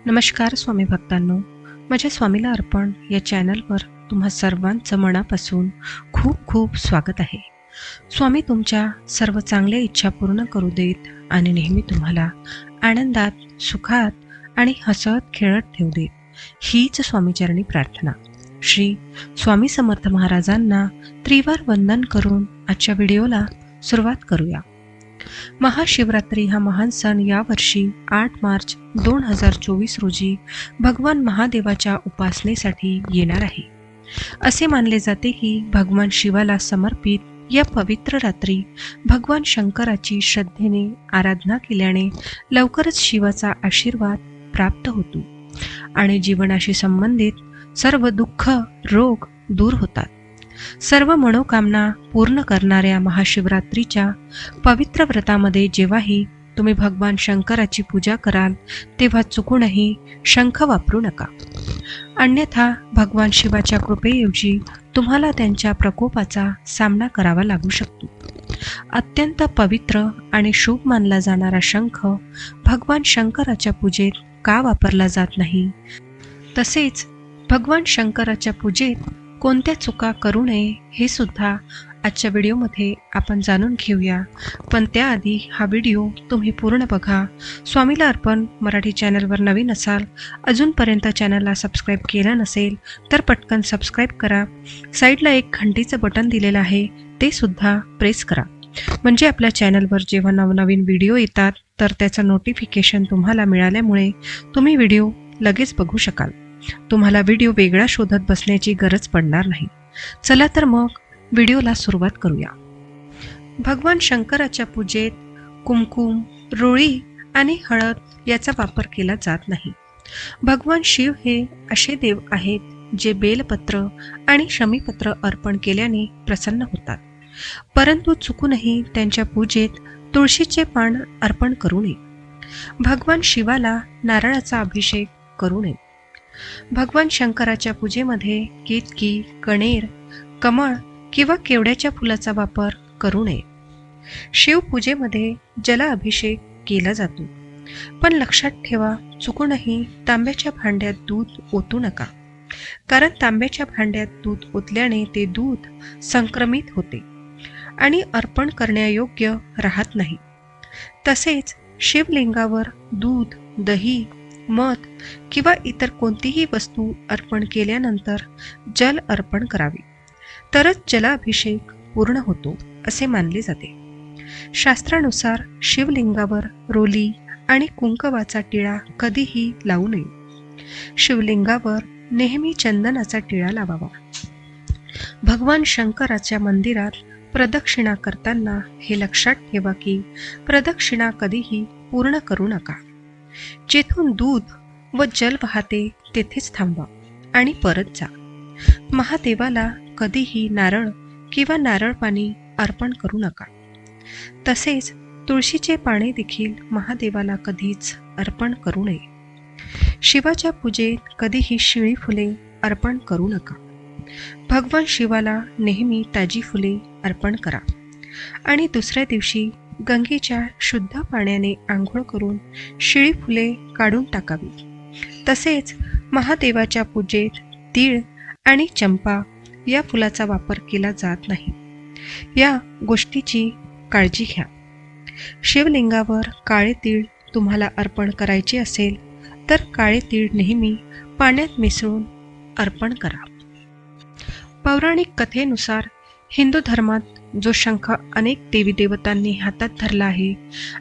नमस्कार स्वामी भक्तांनो, माझ्या स्वामीला अर्पण या चॅनलवर तुम्हा सर्वांचं मनापासून खूप खूप स्वागत आहे. स्वामी तुमच्या सर्व चांगल्या इच्छा पूर्ण करू देत आणि नेहमी तुम्हाला आनंदात, सुखात आणि हसत खेळत ठेवू देत, हीच स्वामीचरणी प्रार्थना. श्री स्वामी समर्थ महाराजांना त्रिवार वंदन करून आजच्या व्हिडिओला सुरुवात करूया. महाशिवरात्री हा महान सण यावर्षी 8 मार्च 2024 रोजी भगवान महादेवाच्या उपासनेसाठी येणार आहे. असे मानले जाते की भगवान शिवाला समर्पित या पवित्र रात्री भगवान शंकराची श्रद्धेने आराधना केल्याने लवकरच शिवाचा आशीर्वाद प्राप्त होतो आणि जीवनाशी संबंधित सर्व दुःख, रोग दूर होतात. सर्व मनोकामना पूर्ण करणाऱ्या महाशिवरात्रीच्या पवित्र व्रतामध्ये जेव्हाही तुम्ही भगवान शंकराची पूजा कराल तेव्हा चुकूनही शंख वापरू नका. अन्यथा भगवान शिवाच्या कृपेऐवजी तुम्हाला त्यांच्या प्रकोपाचा सामना करावा लागू शकतो. अत्यंत पवित्र आणि शुभ मानला जाणारा शंख भगवान शंकराच्या पूजेत का वापरला जात नाही, तसेच भगवान शंकराच्या पूजेत कोणत्या चुका करू नये हे सुद्धा आजच्या व्हिडिओमध्ये आपण जाणून घेऊया. पण त्याआधी हा व्हिडिओ तुम्ही पूर्ण बघा. स्वामीला अर्पण मराठी चॅनलवर नवीन असाल, अजूनपर्यंत चॅनलला सबस्क्राईब केलं नसेल तर पटकन सबस्क्राईब करा. साईडला एक घंटीचं बटन दिलेलं आहे, ते सुद्धा प्रेस करा, म्हणजे आपल्या चॅनलवर जेव्हा नवनवीन व्हिडिओ येतात तर त्याचं नोटिफिकेशन तुम्हाला मिळाल्यामुळे तुम्ही व्हिडिओ लगेच बघू शकाल. तुम्हाला व्हिडिओ वेगळा शोधत बसण्याची गरज पडणार नाही. चला तर मग व्हिडिओला सुरुवात करूया. भगवान शंकराच्या पूजेत कुमकुम, रोळी आणि हळद याचा वापर केला जात नाही. भगवान शिव हे असे देव आहेत जे बेलपत्र आणि शमीपत्र अर्पण केल्याने प्रसन्न होतात. परंतु चुकूनही त्यांच्या पूजेत तुळशीचे पान अर्पण करू नये. भगवान शिवाला नारळाचा अभिषेक करू नये. भगवान शंकराच्या पूजेमध्ये केतकी, कणेर, कमळ किंवा केवड्याच्या फुलाचा वापर करू नये. शिवपूजेमध्ये जलाभिषेक केला जातो, पण लक्षात ठेवा चुकूनही तांब्याच्या भांड्यात दूध ओतू नका, कारण तांब्याच्या भांड्यात दूध ओतल्याने ते दूध संक्रमित होते आणि अर्पण करण्यायोग्य राहत नाही. तसेच शिवलिंगावर दूध, दही, मध किंवा इतर कोणतीही वस्तू अर्पण केल्यानंतर जल अर्पण करावे, तरच जलाभिषेक पूर्ण होतो असे मानले जाते. शास्त्रानुसार शिवलिंगावर रोली आणि कुंकवाचा टिळा कधीही लावू नये. शिवलिंगावर नेहमी चंदनाचा टिळा लावावा. भगवान शंकराच्या मंदिरात प्रदक्षिणा करताना हे लक्षात ठेवा की प्रदक्षिणा कधीही पूर्ण करू नका. जेथून दूध व जल वाहते तेथेच थांबवा आणि परत जा. महादेवाला कधीही नारळ किंवा नारळ पाणी अर्पण करू नका. तसेच तुळशीचे पाने देखील महादेवाला कधीच अर्पण करू नये. शिवाच्या पूजेत कधीही शिळी फुले अर्पण करू नका. भगवान शिवाला नेहमी ताजी फुले अर्पण करा आणि दुसऱ्या दिवशी गंगेच्या शुद्ध पाण्याने आंघोळ करून शिळी फुले काढून टाकावी. तसेच महादेवाच्या पूजेत तीळ आणि चंपा या फुलाचा वापर केला जात नाही. या गोष्टीची काळजी घ्या. शिवलिंगावर काळे तीळ तुम्हाला अर्पण करायचे असेल तर काळे तीळ नेहमी पाण्यात मिसळून अर्पण करा. पौराणिक कथेनुसार हिंदू धर्मात जो शंख अनेक देवी देवतांनी हातात धरला आहे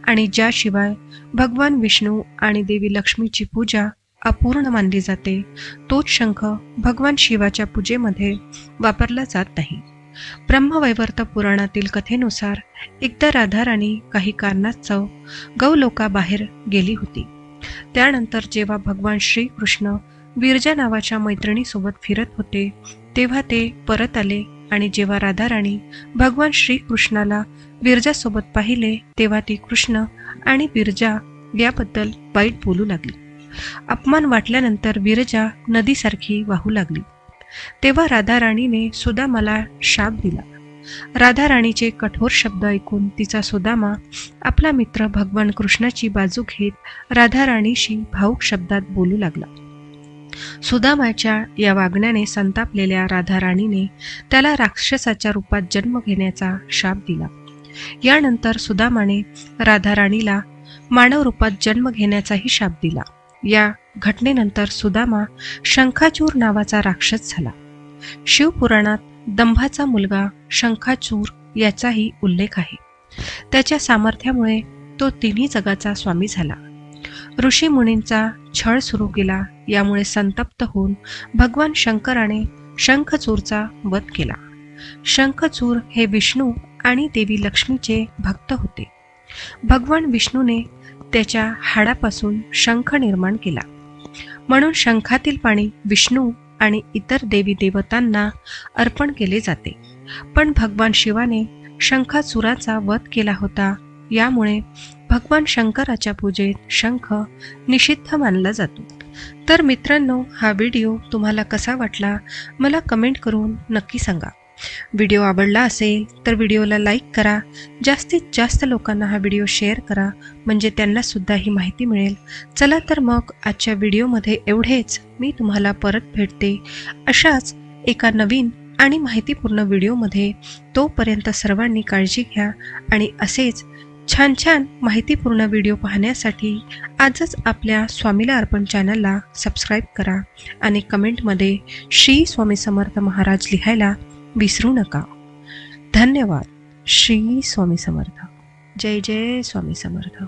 आणि ज्याशिवाय भगवान विष्णू आणि देवी लक्ष्मीची पूजा अपूर्ण मानली जाते, तोच शंख भगवान शिवाच्या पूजेमध्ये वापरला जात नाही. ब्रह्मवैवर्त पुराणातील कथेनुसार एकदा राधा राणी काही कारणास्तव गौलोकाबाहेर गेली होती. त्यानंतर जेव्हा भगवान श्रीकृष्ण विरजा नावाच्या मैत्रिणीसोबत फिरत होते तेव्हा ते परत आले आणि जेव्हा राधा राणी भगवान श्रीकृष्णाला विरजासोबत पाहिले तेव्हा ती कृष्ण आणि विरजा याबद्दल वाईट बोलू लागली. अपमान वाटल्यानंतर विरजा नदीसारखी वाहू लागली. तेव्हा राधा राणीने सुदामाला शाप दिला राधा राणीचे कठोर शब्द ऐकून तिचा सुदामा आपला मित्र भगवान कृष्णाची बाजू घेत राधा राणीशी भावुक शब्दात बोलू लागला. सुदामाच्या या वागण्याने संतापलेल्या राधा राणीने त्याला राक्षसाच्या रूपात जन्म घेण्याचा शाप दिला. यानंतर सुदामाने राधा राणीला मानव रूपात जन्म घेण्याचाही शाप दिला. या घटनेनंतर सुदामा शंखाचूर नावाचा राक्षस झाला. शिवपुराणात दंभाचा मुलगा शंखाचूर याचाही उल्लेख आहे. त्याच्या सामर्थ्यामुळे तो तिन्ही जगाचा स्वामी झाला. ऋषी मुनींचा छळ सुरू केला. यामुळे संतप्त होऊन भगवान शंकराने शंखचूरचा वध केला. शंखचूर हे विष्णू आणि देवी लक्ष्मीचे भक्त होते. भगवान विष्णूने त्याच्या हाडापासून शंख निर्माण केला, म्हणून शंखातील पाणी विष्णू आणि इतर देवी देवतांना अर्पण केले जाते. पण भगवान शिवाने शंखाचूराचा वध केला होता. यामुळे भगवान शंकराच्या पूजेत शंख निषिद्ध मानला जातो. तर मित्रांनो, हा व्हिडिओ तुम्हाला कसा वाटला मला कमेंट करून नक्की सांगा. व्हिडिओ आवडला असेल तर व्हिडिओला लाईक करा. जास्तीत जास्त लोकांना हा व्हिडिओ शेअर करा, म्हणजे त्यांना सुद्धा ही माहिती मिळेल. चला तर मग आजच्या व्हिडिओमध्ये एवढेच. मी तुम्हाला परत भेटते अशाच एका नवीन आणि माहितीपूर्ण व्हिडिओमध्ये. तोपर्यंत सर्वांनी काळजी घ्या आणि असेच छान छान माहितीपूर्ण व्हिडिओ पाहण्यासाठी आजच आपल्या स्वामीला अर्पण चॅनलला सबस्क्राईब करा आणि कमेंटमध्ये श्री स्वामी समर्थ महाराज लिहायला विसरू नका. धन्यवाद. श्री स्वामी समर्थ. जय जय स्वामी समर्थ.